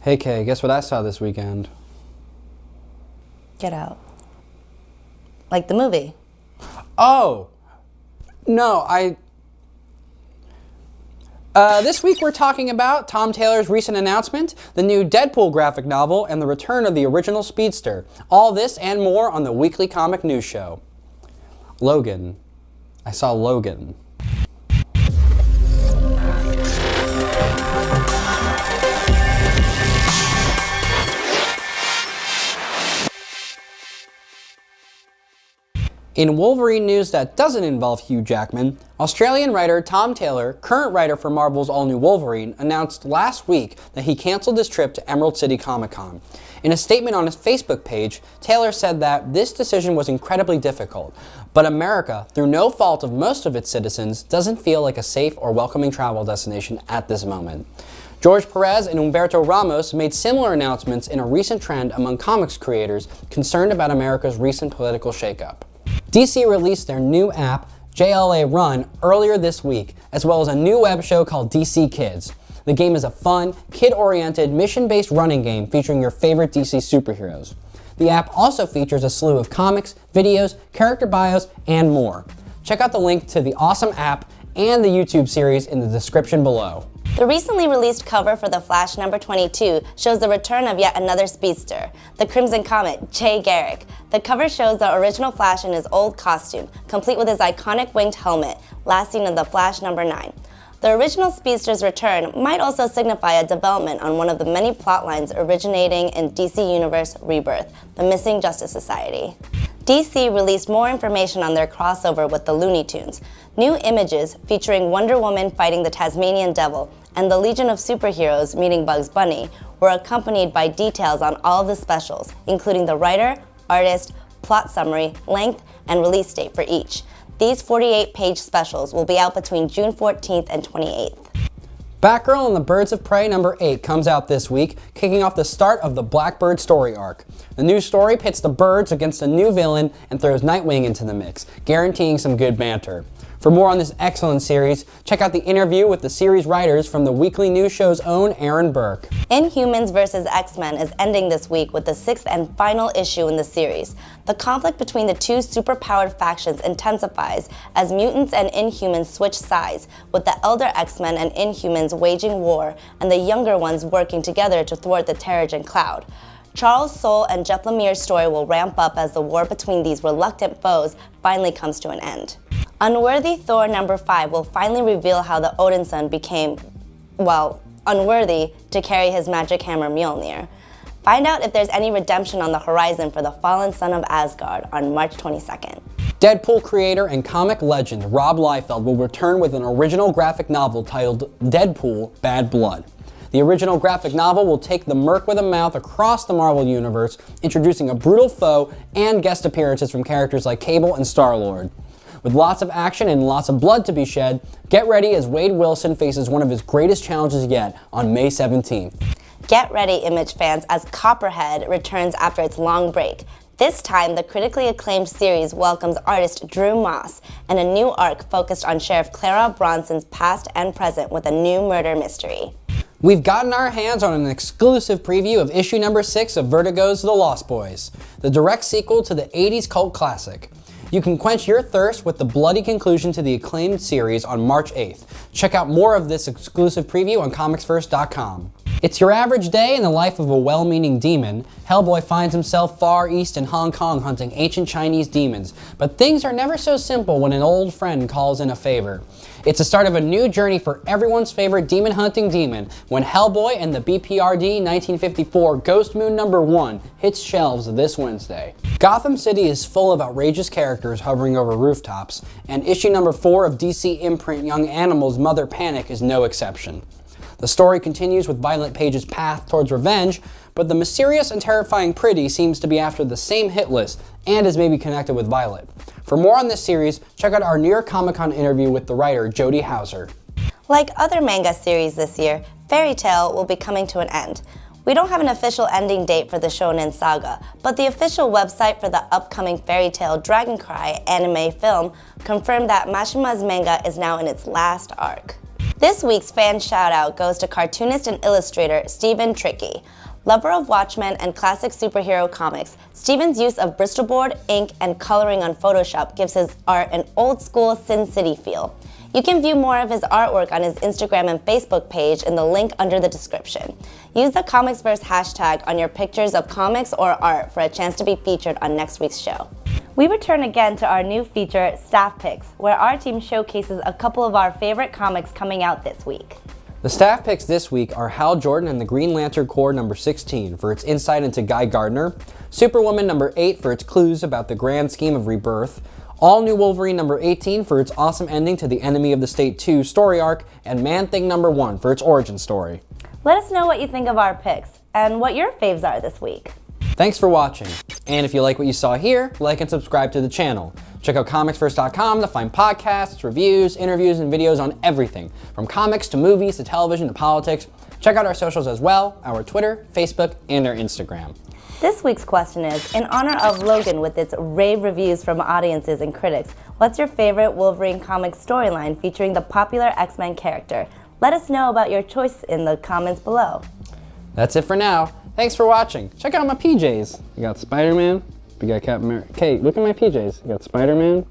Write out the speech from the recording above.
Hey Kay, guess what I saw this weekend? Get Out. Like the movie. Oh! No, this week we're talking about Tom Taylor's recent announcement, the new Deadpool graphic novel, and the return of the original Speedster. All this and more on the Weekly Comic News Show. Logan. I saw Logan. In Wolverine news that doesn't involve Hugh Jackman, Australian writer Tom Taylor, current writer for Marvel's all-new Wolverine, announced last week that he canceled his trip to Emerald City Comic Con. In a statement on his Facebook page, Taylor said that this decision was incredibly difficult, but America, through no fault of most of its citizens, doesn't feel like a safe or welcoming travel destination at this moment. George Perez and Humberto Ramos made similar announcements in a recent trend among comics creators concerned about America's recent political shakeup. DC released their new app, JLA Run, earlier this week, as well as a new web show called DC Kids. The game is a fun, kid-oriented, mission-based running game featuring your favorite DC superheroes. The app also features a slew of comics, videos, character bios, and more. Check out the link to the awesome app and the YouTube series in the description below. The recently released cover for The Flash number 22 shows the return of yet another speedster, the Crimson Comet, Jay Garrick. The cover shows the original Flash in his old costume, complete with his iconic winged helmet, last seen in The Flash number 9. The original speedster's return might also signify a development on one of the many plot lines originating in DC Universe Rebirth, the Missing Justice Society. DC released more information on their crossover with the Looney Tunes. New images featuring Wonder Woman fighting the Tasmanian Devil and the Legion of Superheroes meeting Bugs Bunny were accompanied by details on all of the specials, including the writer, artist, plot summary, length, and release date for each. These 48-page specials will be out between June 14th and 28th. Batgirl and the Birds of Prey number 8 comes out this week, kicking off the start of the Blackbird story arc. The new story pits the birds against a new villain and throws Nightwing into the mix, guaranteeing some good banter. For more on this excellent series, check out the interview with the series writers from the Weekly News Show's own Aaron Burke. Inhumans vs. X-Men is ending this week with the 6th and final issue in the series. The conflict between the two superpowered factions intensifies as mutants and Inhumans switch sides, with the elder X-Men and Inhumans waging war and the younger ones working together to thwart the Terrigen Cloud. Charles Soule and Jeff Lemire's story will ramp up as the war between these reluctant foes finally comes to an end. Unworthy Thor number 5 will finally reveal how the Odinson became, well, unworthy to carry his magic hammer Mjolnir. Find out if there's any redemption on the horizon for the fallen son of Asgard on March 22nd. Deadpool creator and comic legend Rob Liefeld will return with an original graphic novel titled Deadpool Bad Blood. The original graphic novel will take the Merc with a mouth across the Marvel Universe, introducing a brutal foe and guest appearances from characters like Cable and Star-Lord. With lots of action and lots of blood to be shed, get ready as Wade Wilson faces one of his greatest challenges yet on May 17th. Get ready, Image fans, as Copperhead returns after its long break. This time, the critically acclaimed series welcomes artist Drew Moss and a new arc focused on Sheriff Clara Bronson's past and present with a new murder mystery. We've gotten our hands on an exclusive preview of issue number 6 of Vertigo's The Lost Boys, the direct sequel to the 80s cult classic. You can quench your thirst with the bloody conclusion to the acclaimed series on March 8th. Check out more of this exclusive preview on comicsfirst.com. It's your average day in the life of a well-meaning demon. Hellboy finds himself far east in Hong Kong hunting ancient Chinese demons, but things are never so simple when an old friend calls in a favor. It's the start of a new journey for everyone's favorite demon hunting demon when Hellboy and the BPRD 1954 Ghost Moon #1 hits shelves this Wednesday. Gotham City is full of outrageous characters hovering over rooftops, and issue number 4 of DC imprint Young Animal's Mother Panic is no exception. The story continues with Violet Page's path towards revenge, but the mysterious and terrifying Pretty seems to be after the same hit list and is maybe connected with Violet. For more on this series, check out our New York Comic Con interview with the writer Jody Hauser. Like other manga series this year, Fairy Tail will be coming to an end. We don't have an official ending date for the Shonen Saga, but the official website for the upcoming Fairy Tail Dragon Cry anime film confirmed that Mashima's manga is now in its last arc. This week's fan shout-out goes to cartoonist and illustrator Stephen Tricky. Lover of Watchmen and classic superhero comics, Stephen's use of Bristol board, ink, and coloring on Photoshop gives his art an old-school Sin City feel. You can view more of his artwork on his Instagram and Facebook page in the link under the description. Use the ComicsVerse hashtag on your pictures of comics or art for a chance to be featured on next week's show. We return again to our new feature, Staff Picks, where our team showcases a couple of our favorite comics coming out this week. The staff picks this week are Hal Jordan and the Green Lantern Corps number 16 for its insight into Guy Gardner, Superwoman number 8 for its clues about the grand scheme of rebirth, All New Wolverine number 18 for its awesome ending to the Enemy of the State 2 story arc, and Man-Thing number 1 for its origin story. Let us know what you think of our picks and what your faves are this week. Thanks for watching, and if you like what you saw here, like and subscribe to the channel. Check out comicsverse.com to find podcasts, reviews, interviews, and videos on everything, from comics to movies to television to politics. Check out our socials as well, our Twitter, Facebook, and our Instagram. This week's question is, in honor of Logan with its rave reviews from audiences and critics, what's your favorite Wolverine comic storyline featuring the popular X-Men character? Let us know about your choice in the comments below. That's it for now. Thanks for watching. Check out my PJs. You got Spider-Man, we got Captain America. Kate, look at my PJs. You got Spider-Man,